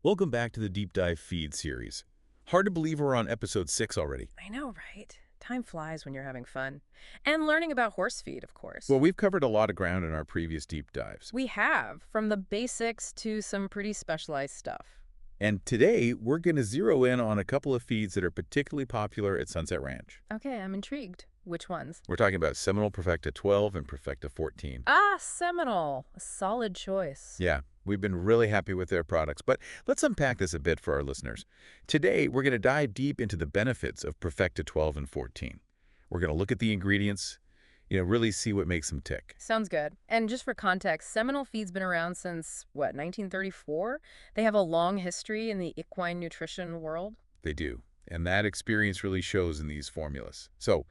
Welcome back to the Deep Dive Feed series. Hard to believe we're on episode 6 already. I know, right? Time flies when you're having fun. And learning about horse feed, of course. Well, we've covered a lot of ground in our previous deep dives. We have, from the basics to some pretty specialized stuff. And today, we're going to zero in on a couple of feeds that are particularly popular at Sunset Ranch. Okay, I'm intrigued. Which ones? We're talking about Seminole Profecta 12 and Profecta 14. Ah, Seminole. A solid choice. Yeah, we've been really happy with their products, but let's unpack this a bit for our listeners. Today, we're going to dive deep into the benefits of Profecta 12 and 14. We're going to look at the ingredients, really see what makes them tick. Sounds good. And just for context, Seminole Feed's been around since, 1934? They have a long history in the equine nutrition world. They do, and that experience really shows in these formulas. So,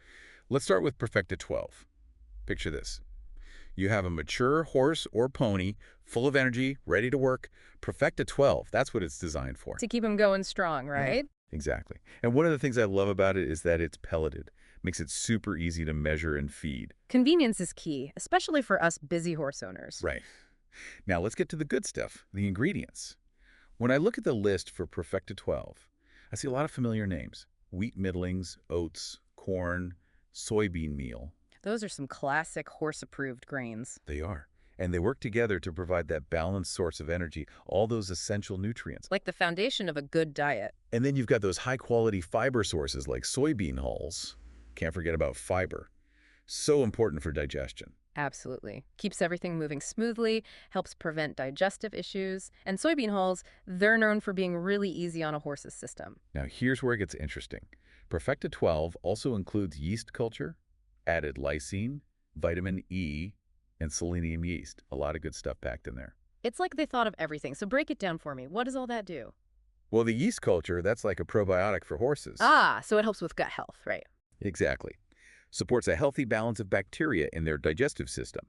let's start with Profecta 12. Picture this. You have a mature horse or pony, full of energy, ready to work. Profecta 12, that's what it's designed for. To keep them going strong, right? Exactly. And one of the things I love about it is that it's pelleted. Makes it super easy to measure and feed. Convenience is key, especially for us busy horse owners. Right. Now let's get to the good stuff, the ingredients. When I look at the list for Profecta 12, I see a lot of familiar names. Wheat middlings, oats, corn, soybean meal. Those are some classic horse-approved grains. They are. And they work together to provide that balanced source of energy, all those essential nutrients. Like the foundation of a good diet. And then you've got those high-quality fiber sources like soybean hulls. Can't forget about fiber. So important for digestion. Absolutely. Keeps everything moving smoothly, helps prevent digestive issues. And soybean hulls, they're known for being really easy on a horse's system. Now here's where it gets interesting. Profecta 12 also includes yeast culture, added lysine, vitamin E, and selenium yeast. A lot of good stuff packed in there. It's like they thought of everything. So break it down for me. What does all that do? Well, the yeast culture, that's like a probiotic for horses. Ah, so it helps with gut health, right? Exactly. Supports a healthy balance of bacteria in their digestive system.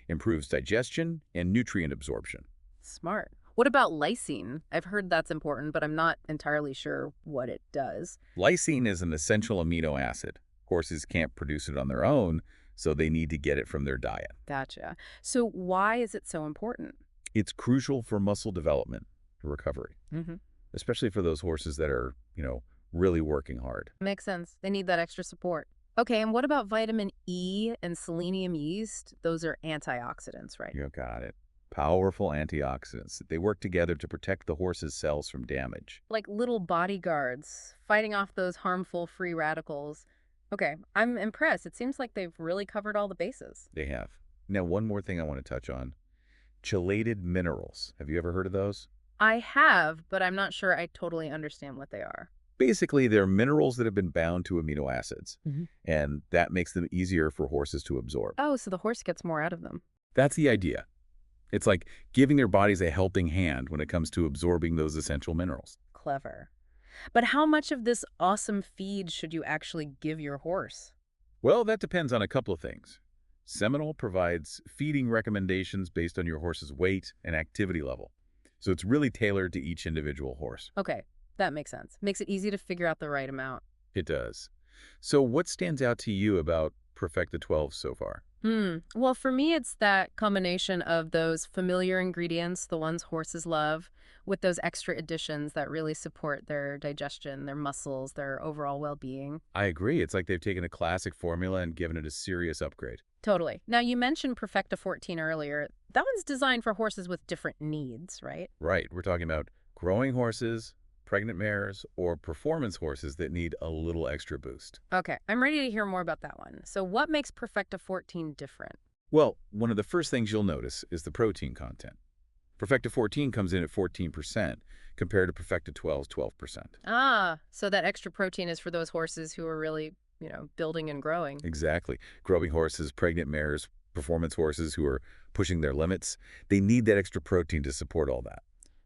Improves digestion and nutrient absorption. Smart. What about lysine? I've heard that's important, but I'm not entirely sure what it does. Lysine is an essential amino acid. Horses can't produce it on their own, so they need to get it from their diet. Gotcha. So why is it so important? It's crucial for muscle development and recovery, Mm-hmm. especially for those horses that are, really working hard. Makes sense. They need that extra support. Okay, and what about vitamin E and selenium yeast? Those are antioxidants, right? You got it. Powerful antioxidants. They work together to protect the horse's cells from damage. Like little bodyguards fighting off those harmful free radicals. Okay, I'm impressed. It seems like they've really covered all the bases. They have. Now, one more thing I want to touch on. Chelated minerals. Have you ever heard of those? I have, but I'm not sure I totally understand what they are. Basically, they're minerals that have been bound to amino acids, Mhm. and that makes them easier for horses to absorb. Oh, so the horse gets more out of them. That's the idea. It's like giving their bodies a helping hand when it comes to absorbing those essential minerals. Clever. But how much of this awesome feed should you actually give your horse? Well, that depends on a couple of things. Seminole provides feeding recommendations based on your horse's weight and activity level. So it's really tailored to each individual horse. Okay, that makes sense. Makes it easy to figure out the right amount. It does. So what stands out to you about Profecta 12 so far? Well, for me, it's that combination of those familiar ingredients, the ones horses love, with those extra additions that really support their digestion, their muscles, their overall well-being. I agree. It's like they've taken a classic formula and given it a serious upgrade. Totally. Now, you mentioned Profecta 14 earlier. That one's designed for horses with different needs, right? Right. We're talking about growing horses, pregnant mares, or performance horses that need a little extra boost. Okay, I'm ready to hear more about that one. So what makes Profecta 14 different? Well, one of the first things you'll notice is the protein content. Profecta 14 comes in at 14% compared to Profecta 12's 12%. Ah, so that extra protein is for those horses who are really, building and growing. Exactly. Growing horses, pregnant mares, performance horses who are pushing their limits, they need that extra protein to support all that.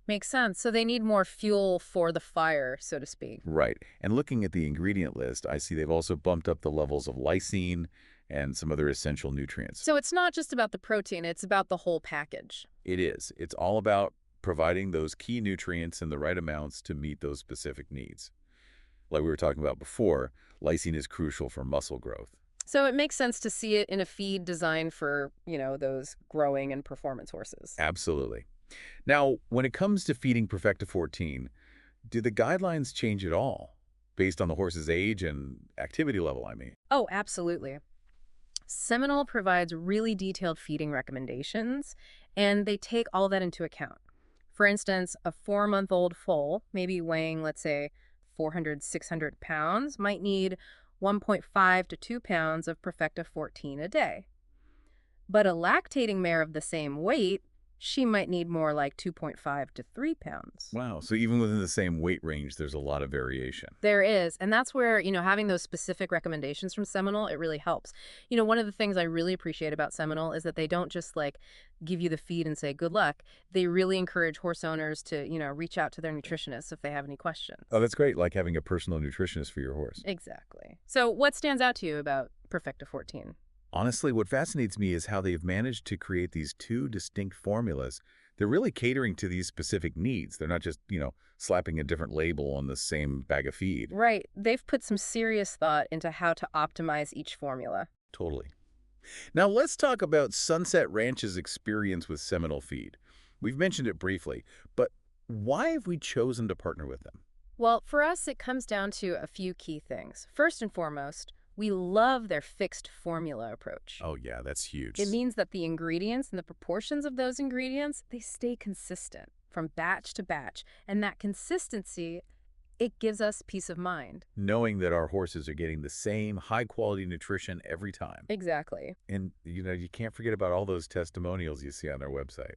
Makes sense. So they need more fuel for the fire, so to speak. Right. And looking at the ingredient list, I see they've also bumped up the levels of lysine and some other essential nutrients. So it's not just about the protein, it's about the whole package. It is. It's all about providing those key nutrients in the right amounts to meet those specific needs. Like we were talking about before, lysine is crucial for muscle growth. So it makes sense to see it in a feed designed for, those growing and performance horses. Absolutely. Now, when it comes to feeding Perfecta 14, do the guidelines change at all? Based on the horse's age and activity level, I mean. Oh, absolutely. Seminole provides really detailed feeding recommendations, and they take all that into account. For instance, a 4-month-old foal, maybe weighing, let's say, 400, 600 pounds, might need 1.5 to 2 pounds of Perfecta 14 a day. But a lactating mare of the same weight, she might need more like 2.5 to 3 pounds. Wow, so even within the same weight range, there's a lot of variation. There is, and that's where, having those specific recommendations from Seminole, it really helps. One of the things I really appreciate about Seminole is that they don't just like give you the feed and say good luck. They really encourage horse owners to, reach out to their nutritionists if they have any questions. Oh, that's great, like having a personal nutritionist for your horse. Exactly. So what stands out to you about Perfecta 14? Honestly, what fascinates me is how they've managed to create these two distinct formulas. They're really catering to these specific needs. They're not just, slapping a different label on the same bag of feed. Right. They've put some serious thought into how to optimize each formula. Totally. Now let's talk about Sunset Ranch's experience with Seminole Feed. We've mentioned it briefly, but why have we chosen to partner with them? Well, for us, it comes down to a few key things. First and foremost, we love their fixed formula approach. Oh yeah, that's huge. It means that the ingredients and the proportions of those ingredients, they stay consistent from batch to batch. And that consistency, it gives us peace of mind. Knowing that our horses are getting the same high-quality nutrition every time. Exactly. And, you can't forget about all those testimonials you see on their website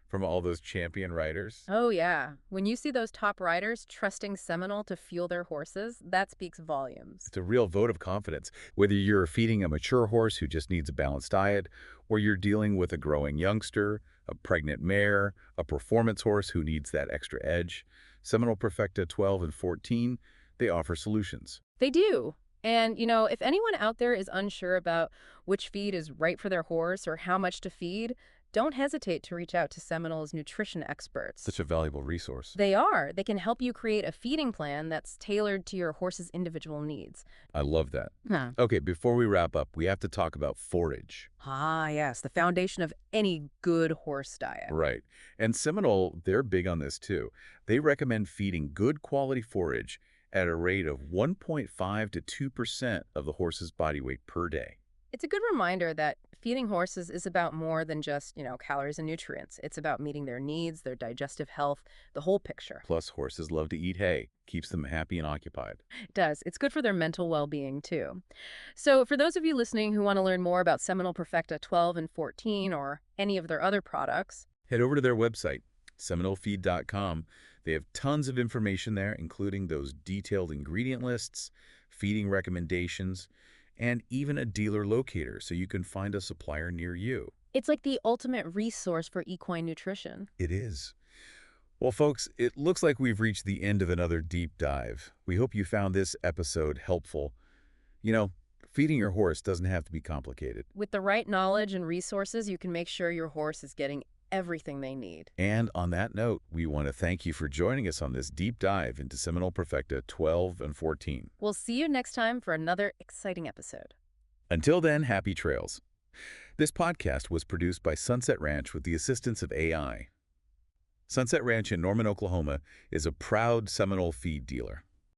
from all those champion riders. Oh, yeah. When you see those top riders trusting Seminole to fuel their horses, that speaks volumes. It's a real vote of confidence, whether you're feeding a mature horse who just needs a balanced diet, or you're dealing with a growing youngster, a pregnant mare, a performance horse who needs that extra edge. Seminole Profecta 12 and 14, they offer solutions. They do. And, if anyone out there is unsure about which feed is right for their horse or how much to feed, don't hesitate to reach out to Seminole's nutrition experts. Such a valuable resource. They are. They can help you create a feeding plan that's tailored to your horse's individual needs. I love that. Huh. Okay, before we wrap up, we have to talk about Forage. Ah, yes, the foundation of any good horse diet. Right. And Seminole, they're big on this too. They recommend feeding good quality forage at a rate of 1.5 to 2% of the horse's body weight per day. It's a good reminder that feeding horses is about more than just, calories and nutrients. It's about meeting their needs, their digestive health, the whole picture. Plus, horses love to eat hay. Keeps them happy and occupied. It does. It's good for their mental well-being, too. So for those of you listening who want to learn more about Seminole Perfecta 12 and 14 or any of their other products, Head over to their website, seminolefeed.com. They have tons of information there, including those detailed ingredient lists, feeding recommendations, and even a dealer locator so you can find a supplier near you. it's like the ultimate resource for equine nutrition. It is. Well, folks, it looks like we've reached the end of another deep dive. We hope you found this episode helpful. Feeding your horse doesn't have to be complicated. With the right knowledge and resources, you can make sure your horse is getting everything they need. And on that note, we want to thank you for joining us on this deep dive into Seminole Profecta 12 and 14. We'll see you next time for another exciting episode. Until then, happy trails. This podcast was produced by Sunset Ranch with the assistance of AI. Sunset Ranch in Norman, Oklahoma is a proud Seminole feed dealer.